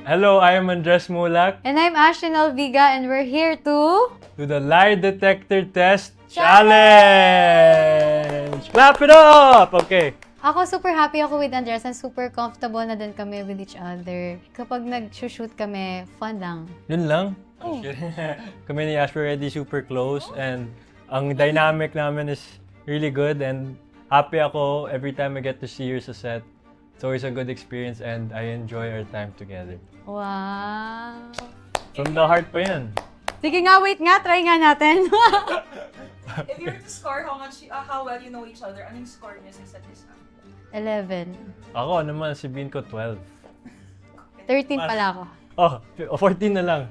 Hello, I am Andres Mulak. And I'm Ashton Alviga, and we're here to The Lie Detector Test Challenge! Clap it up! Okay. Ako super happy ako with Andres and super comfortable na din kami with each other. Kapag nag-shoot kami, fun lang. Yun lang. Oh. Kami ni Ash already super close and ang dynamic namin is really good and happy ako every time I get to see her sa set. It's always a good experience and I enjoy our time together. Wow! From the heart pa yan. Sige nga, wait nga, try nga natin. If you were to score how well you know each other, anong score niyo sa isa't isa? 11. Ako naman, si Bean ko 12. 13 pala ako. Oh, 14 na lang.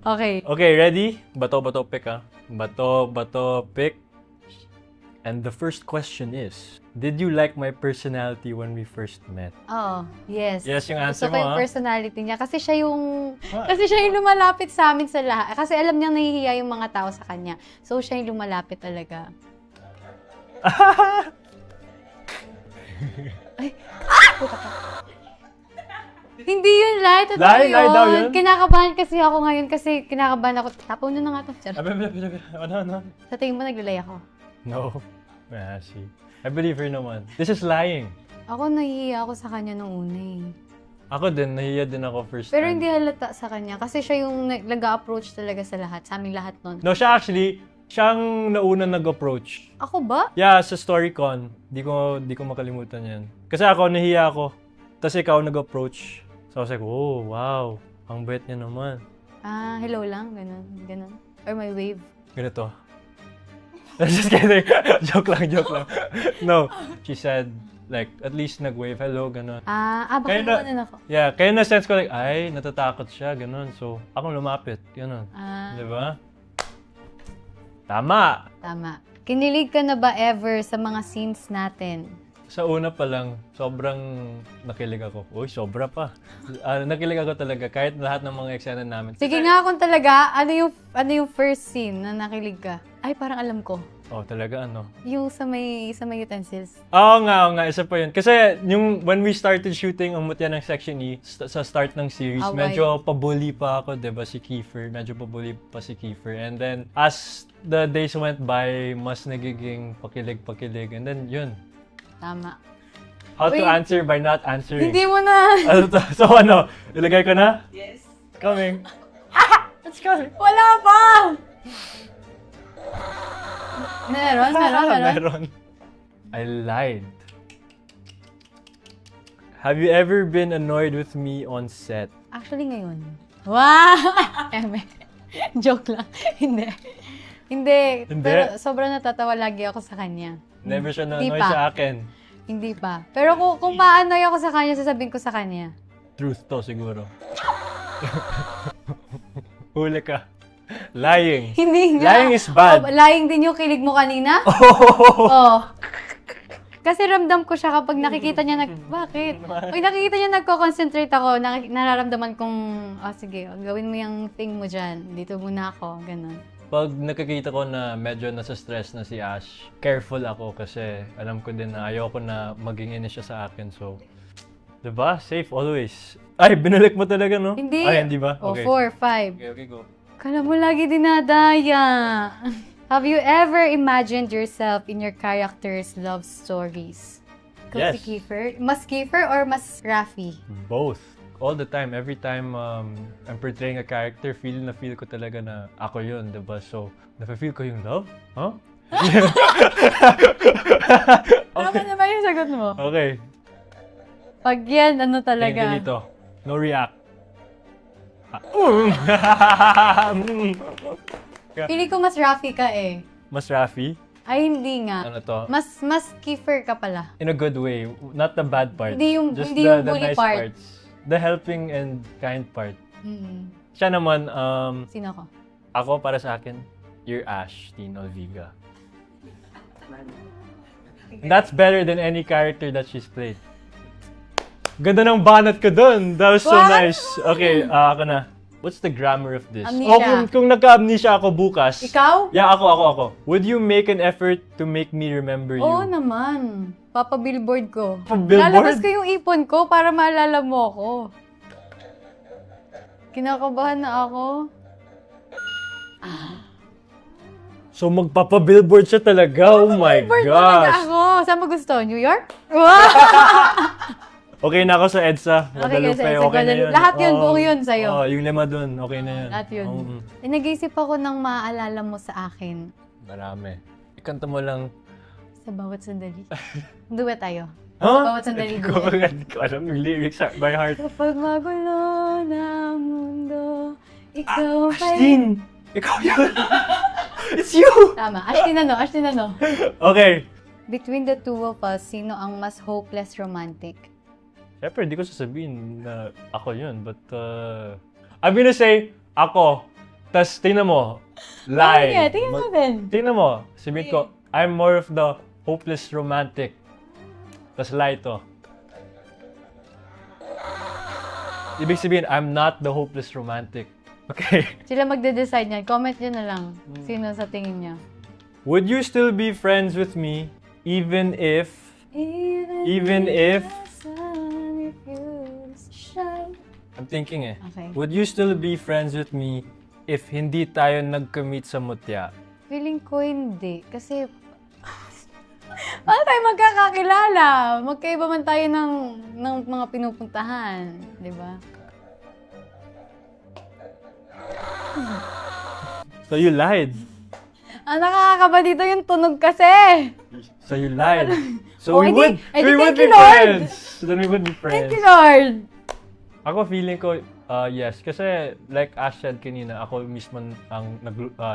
Okay. Okay, ready? Bato, pick Bato, pick. And the first question is, did you like my personality when we first met? Oo, yes. Yes, yung answer Gusto ko mo, yung ha? personality niya. Kasi siya yung lumalapit sa amin sa lahat. Kasi alam niyang nahihiya yung mga tao sa kanya. So, siya yung lumalapit talaga. Ay! Puta ka. Hindi yun, Lai. Totoo Lai daw yun? Kinakabahan kasi ako ngayon kasi kinakabahan ako. Tapaw na nga ito. Ano? Sa tingin mo, naglulay ako. No. Mashi. I believe her naman. This is lying. Ako, nahihiya ako sa kanya nung una eh. Ako din, nahiya din ako first Pero time. hindi halata sa kanya kasi siya yung nag-approach talaga sa lahat, sa aming lahat nun. No, siyang nauna nag-approach. Ako ba? Yeah, sa StoryCon. Di ko makalimutan yan. Kasi ako, nahiya ako. Tapos ikaw nag-approach. So I was like, oh, wow. Ang bait niya naman. Hello lang, ganun. Or may wave. Ganito. Just kidding. Joke lang. No, she said, like, at least nag-wave, hello, ganun. Baka naman ako. Yeah, kaya na-sense ko, like, ay, natatakot siya, ganun. So, ako lumapit, ganun. Diba? Tama! Tama. Kinilig ka na ba ever sa mga scenes natin? Sa una pa lang, sobrang nakilig ako. Uy, sobra pa. Nakilig ako talaga, kahit lahat ng mga eksena namin. Sige nga kung talaga, ano yung first scene na nakilig ka? Ay, parang alam ko. Oh, talaga ano? Yung sa may utensils. Oo nga, isa pa yun. Kasi when we started shooting ang Mutya ng Section E, sa start ng series, medyo pabully pa ako, diba, si Kiefer. Medyo pabully pa si Kiefer. And then, as the days went by, mas nagiging pakilig. And then, yun. Tama. How to answer by not answering. Hindi mo na. So ano, ilagay ko na? Yes. It's coming. It's coming. Wala pa! Meron. I lied. Have you ever been annoyed with me on set? Actually, ngayon. Wow! Joke lang. Hindi. Pero sobrang natatawa lagi ako sa kanya. Never siya Hindi na-annoy pa. sa akin. Hindi pa. Pero kung ma-annoy ako sa kanya, sasabihin ko sa kanya. Truth to siguro. Huli ka. Lying. Hindi nga. Lying is bad. Lying din yung kilig mo kanina? Oo. Kasi ramdam ko siya kapag nakikita niya Bakit? Pag nakikita niya nagko-concentrate ako, nararamdaman kong, sige, gawin mo yung thing mo dyan. Dito muna ako. Ganun. Pag nakikita ko na medyo nasa stress na si Ash, careful ako kasi alam ko din na ayoko na maging inis siya sa akin. So, diba? Safe always. Ay, binalik mo talaga, no? Hindi. Ay, hindi ba? Okay. 4, 5. Okay, go. Kala mo lagi dinadaya. Have you ever imagined yourself in your character's love stories? Yes. Si Kiefer? Mas Kiefer or mas Rafi? Both. All the time. Every time I'm portraying a character, feel ko talaga na ako yun, diba? So, nafe-feel ko yung love? Huh? Tama na ba yung sagot mo? Okay. Pag yan, ano talaga? Tingnan dito. No react. Pili ko mas Rafi ka eh. Mas Rafi? Ay, hindi nga. Ano to? Mas Kiefer ka pala. In a good way. Not the bad part. Hindi yung the bully nice part. parts. The helping and kind part. Mm. Siya naman, Sino ko? ako para sa akin, you're Ash, Tino Viga. That's better than any character that she's played. Ganda ng banat ko dun. That was so What? nice. Okay, ako na. What's the grammar of this? Amnesia. Kung nagka-amnesia ako bukas. Ikaw? Yeah, ako. Would you make an effort to make me remember you? Oo naman. Papa-billboard ko. Pa-billboard? Lalabas ko yung ipon ko para maalala mo ako. Kinakabahan na ako. So, magpapa-billboard siya talaga. Oh my Bird talaga gosh. ako. Saan mo gusto? New York? Wow! Okay na ako sa EDSA. Guadalupe, sa EDSA, okay na Guadalupe. yun. Lahat yun, buong yun sa'yo. Yung lima dun, okay na yun. Lahat yun. Oo. Nag-iisip ako ng maaalala mo sa akin Marami. Ikanta mo lang. sa bawat sandali. Duet tayo. Huh? Bawat sandali Hindi ko alam yung lyrics by heart. Kapag magulo na ang mundo, ikaw pa Ashlyn! Ikaw yun! It's you! Tama. Ashtin ano? Okay. Between the two of us, sino ang mas hopeless romantic? Siyempre, hindi ko sasabihin na ako yun. But, I'm gonna say, ako. Tas, tingnan mo. Lie. Sige, tingnan natin. Tingnan mo. Sabihin ko, I'm more of the hopeless romantic. Tas, lie to. Ibig sabihin, I'm not the hopeless romantic. Okay. Sila magde-decide niyan. Comment nyo na lang. Sino sa tingin niya. Would you still be friends with me even if the sun I'm thinking Okay. Would you still be friends with me if hindi tayo nag-commit sa mutya? Feeling ko hindi. Kasi, paano tayo magkakakilala? Magkaiba man tayo ng mga pinupuntahan. Di ba? So you lied. Ang nakakakaba dito yung tunog kasi. So you lied. So Oh, we edi- would edi we would thank be you, Lord. friends. Then we would be Thank friends. you, Lord. Ako feeling ko yes kasi like Ash said kanina, ako mismo ang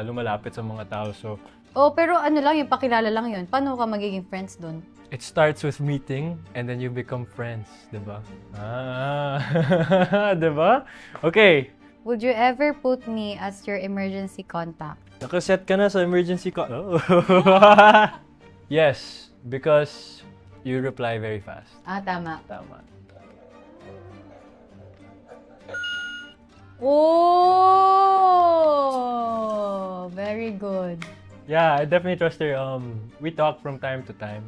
lumalapit sa mga tao. So Oh, pero ano lang, yung pakilala lang yun. Paano ka magiging friends doon? it starts with meeting and then you become friends, 'di ba? 'Di ba? Okay. Would you ever put me as your emergency contact? Nakaset ka na sa emergency call. Oh. Yes, because you reply very fast. Ah, tama. Tama. Oh! Very good. Yeah, I definitely trust her. We talk from time to time.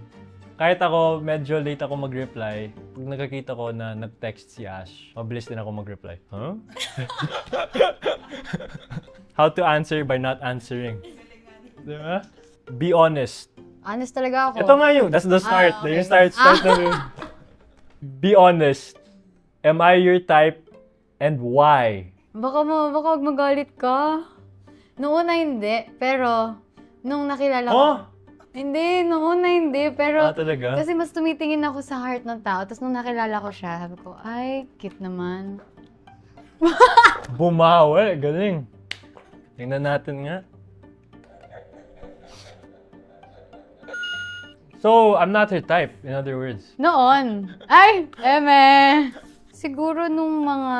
Kahit ako, medyo late ako mag-reply, pag nakakita ko na nag-text si Ash, mabilis din ako mag-reply. Huh? How to answer by not answering. Diba? Be honest. Honest talaga ako. Ito nga yung, that's the start. okay. Yung start na yun. Be honest. Am I your type and why? Baka wag magalit ka. Noong una hindi, pero nung nakilala ko, Oh! hindi, noong una hindi, pero Talaga? kasi mas tumitingin ako sa heart ng tao. Tapos nung nakilala ko siya, sabi ko, ay, cute naman. Bumawi. Galing. Tingnan natin nga. So, I'm not her type, in other words. Noon. Ay, eme. Siguro nung mga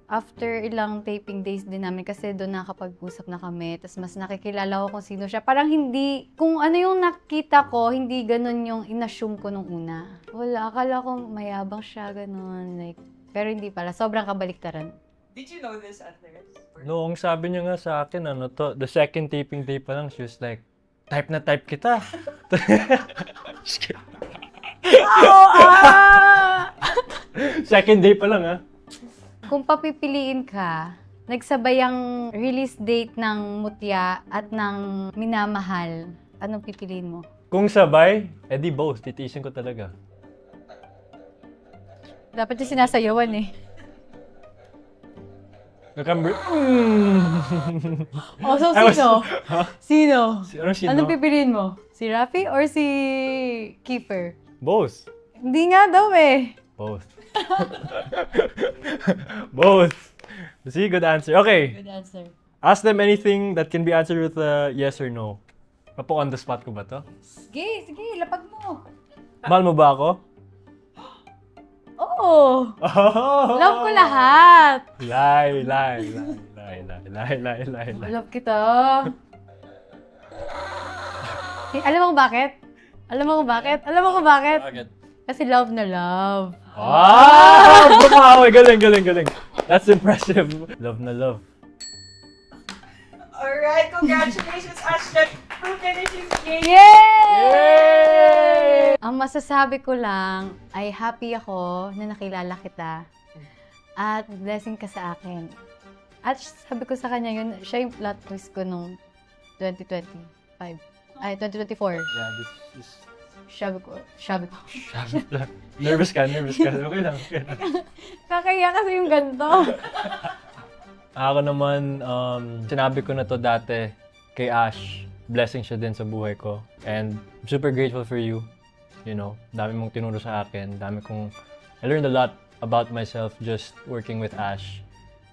after ilang taping days din namin kasi doon nakapag-usap na kami. Tapos mas nakikilala ko kung sino siya. Parang hindi, kung ano yung nakita ko, hindi ganun yung inassume ko nung una. Wala, akala ko mayabang siya, ganun. Like, pero hindi pala. Sobrang kabaliktaran. Did you know this, Andres? Noong sabi niya nga sa akin, the second taping day pa lang, she was like, type na type kita. Second day pa lang, ha? Kung papipiliin ka, nagsabay ang release date ng Mutya at ng Minamahal, anong pipiliin mo? Kung sabay, edi both. Titiisin ko talaga. Dapat yung sinasayawan eh. Nakamber... Oh, so I was- sino? Sino? Anong sino? Anong pipiliin mo? Si Rafi or si Kiefer? Both. Hindi nga daw eh. Both. Both. See, good answer. Okay. Good answer. Ask them anything that can be answered with a yes or no. Papo on the spot ko ba to? Sige, lapag mo. Mahal mo ba ako? Oo. Oh! Love ko lahat. Lie. Love kita. Alam mo kung bakit? Alam mo kung bakit? Bakit? Kasi love na love. Wow! Bumawi! Galing. That's impressive. Love na love. Alright, congratulations, Ashton, for finishing the game. Yay! Ang masasabi ko lang ay happy ako na nakilala kita. At blessing ka sa akin. At sabi ko sa kanya yun, siya yung plot twist ko nung 2025. Ay, 2024. Yeah, this is... Sabi ko. Nervous ka. Okay lang. Kakaya kasi yung ganito. Ako naman, sinabi ko na to dati kay Ash. Blessing siya din sa buhay ko. And I'm super grateful for you. You know, dami mong tinuro sa akin. I learned a lot about myself just working with Ash.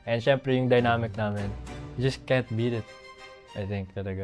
And syempre yung dynamic namin, you just can't beat it. I think talaga.